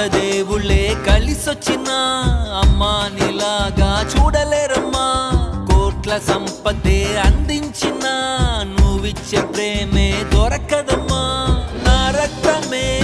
దేవుళ్ళే కలిసొచ్చినా అమ్మా నీలాగా చూడలేరమ్మా. కోట్ల సంపదే అందించినా నువ్విచ్చే ప్రేమే దొరకదమ్మా. నా రక్తమే